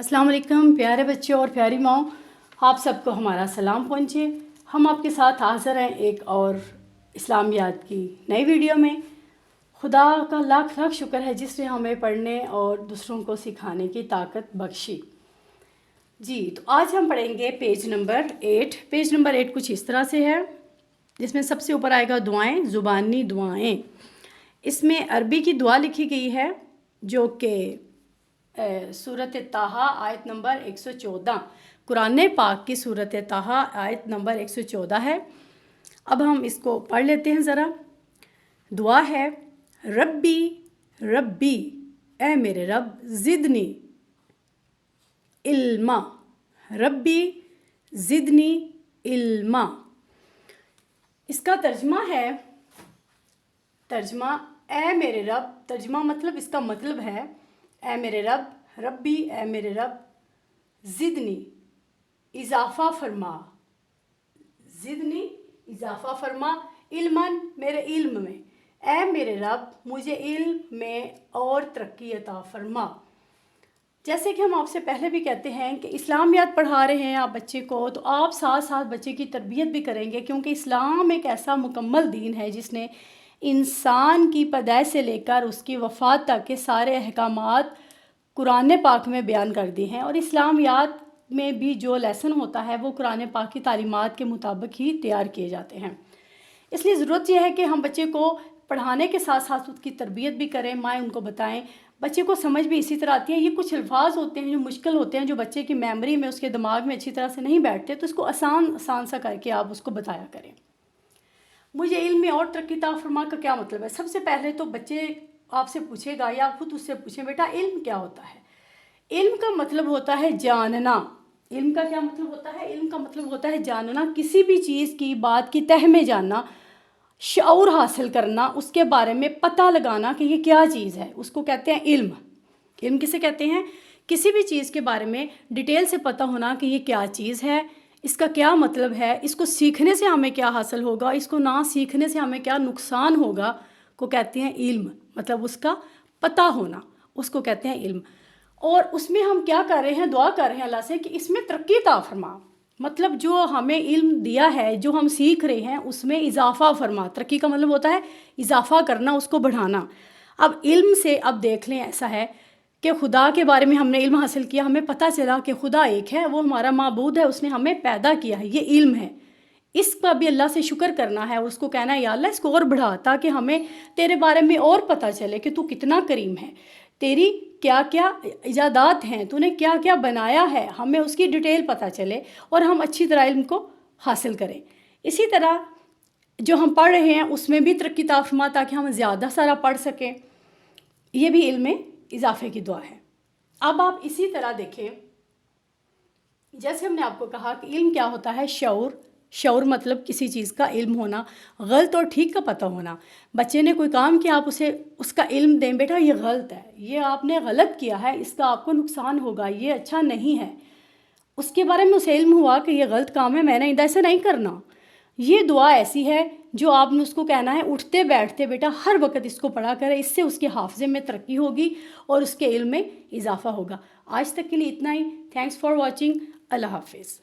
अस्सलाम वालेकुम प्यारे बच्चों और प्यारी माओ, आप सबको हमारा सलाम पहुँचे। हम आपके साथ हाज़िर हैं एक और इस्लामियात की नई वीडियो में। खुदा का लाख लाख शुक्र है जिसने हमें पढ़ने और दूसरों को सिखाने की ताकत बख्शी। जी, तो आज हम पढ़ेंगे पेज नंबर 8। पेज नंबर 8 कुछ इस तरह से है, जिसमें सबसे ऊपर आएगा दुआएं, ज़ुबानी दुआएं। इसमें अरबी की दुआ लिखी गई है जो कि सूरत ताहा आयत नंबर 114, कुरान पाक की सूरत ताहा आयत नंबर 114 है। अब हम इसको पढ़ लेते हैं ज़रा। दुआ है, रब्बी रब्बी, ए मेरे रब, ज़िदनी इल्मा, रब्बी ज़िदनी इल्मा। इसका तर्जमा है, तर्जमा ए मेरे रब, तर्जमा मतलब इसका मतलब है ए मेरे रब, रब्बी ए मेरे रब, ज़िदनी इजाफ़ा फरमा, ज़िदनी इजाफ़ा फरमा, इल्मन मेरे इल्म में, ए मेरे रब मुझे इल्म में और तरक्की अता फरमा। जैसे कि हम आपसे पहले भी कहते हैं कि इस्लामियात पढ़ा रहे हैं आप बच्चे को, तो आप साथ साथ बच्चे की तरबियत भी करेंगे, क्योंकि इस्लाम एक ऐसा मुकम्मल दीन है जिसने इंसान की पैदाइश से लेकर उसकी वफ़ात तक के सारे अहकामात कुरान पाक में बयान कर दिए हैं। और इस्लामियात में भी जो लेसन होता है वो कुरान पाक की तालीमात के मुताबिक ही तैयार किए जाते हैं। इसलिए ज़रूरत यह है कि हम बच्चे को पढ़ाने के साथ साथ उसकी तरबियत भी करें, माएँ उनको बताएं। बच्चे को समझ भी इसी तरह आती है। ये कुछ अल्फाज होते हैं जो मुश्किल होते हैं, जो बच्चे की मेमोरी में, उसके दिमाग में अच्छी तरह से नहीं बैठते, तो इसको आसान आसान सा करके आप उसको बताया करें। मुझे इल्म में और तरक्की अता फरमा का क्या मतलब है? सबसे पहले तो बच्चे आपसे पूछेगा या खुद उससे पूछें, बेटा इल्म क्या होता है? इल्म का मतलब होता है जानना। इल्म का क्या मतलब होता है? इल्म का मतलब होता है जानना, किसी भी चीज़ की बात की तह में जानना, शऊर हासिल करना, उसके बारे में पता लगाना कि ये क्या चीज़ है, उसको कहते हैं इल्म। इल्म किसे कहते हैं? किसी भी चीज़ के बारे में डिटेल से पता होना कि ये क्या चीज़ है, इसका क्या मतलब है, इसको सीखने से हमें क्या हासिल होगा, इसको ना सीखने से हमें क्या नुकसान होगा, को कहते हैं इल्म। मतलब उसका पता होना, उसको कहते हैं इल्म। और उसमें हम क्या कर रहे हैं? दुआ कर रहे हैं अल्लाह से कि इसमें तरक्की अता फरमा। मतलब जो हमें इल्म दिया है, जो हम सीख रहे हैं, उसमें इजाफ़ा फरमा। तरक्की का मतलब होता है इजाफ़ा करना, उसको बढ़ाना। अब इल्म से अब देख लें, ऐसा है कि खुदा के बारे में हमने इल्म हासिल किया, हमें पता चला कि खुदा एक है, वो हमारा माबूद है, उसने हमें पैदा किया है, ये इल्म है। इसका भी अल्लाह से शुक्र करना है, उसको कहना है या अल्लाह इसको और बढ़ा, ताकि हमें तेरे बारे में और पता चले कि तू कितना करीम है, तेरी क्या क्या इजादात हैं, तूने क्या क्या बनाया है, हमें उसकी डिटेल पता चले और हम अच्छी तरह इल्म को हासिल करें। इसी तरह जो हम पढ़ रहे हैं उसमें भी तरक्की अता फरमा, ताकि हम ज़्यादा सारा पढ़ सकें। ये भी इल्म में इजाफे की दुआ है। अब आप इसी तरह देखें, जैसे हमने आपको कहा कि इल्म क्या होता है? शऊर। शऊर मतलब किसी चीज़ का इल्म होना, गलत और ठीक का पता होना। बच्चे ने कोई काम किया, आप उसे उसका इल्म दें, बेटा ये गलत है, ये आपने गलत किया है, इसका आपको नुकसान होगा, ये अच्छा नहीं है। उसके बारे में उसे इल्म हुआ कि ये गलत काम है, मैंने इधर ऐसे नहीं करना। ये दुआ ऐसी है जो आपने उसको कहना है उठते बैठते, बेटा हर वक्त इसको पढ़ा करें, इससे उसके हाफजे में तरक्की होगी और उसके इल्म में इजाफ़ा होगा। आज तक के लिए इतना ही। Thanks for watching. अल्लाह हाफिज़।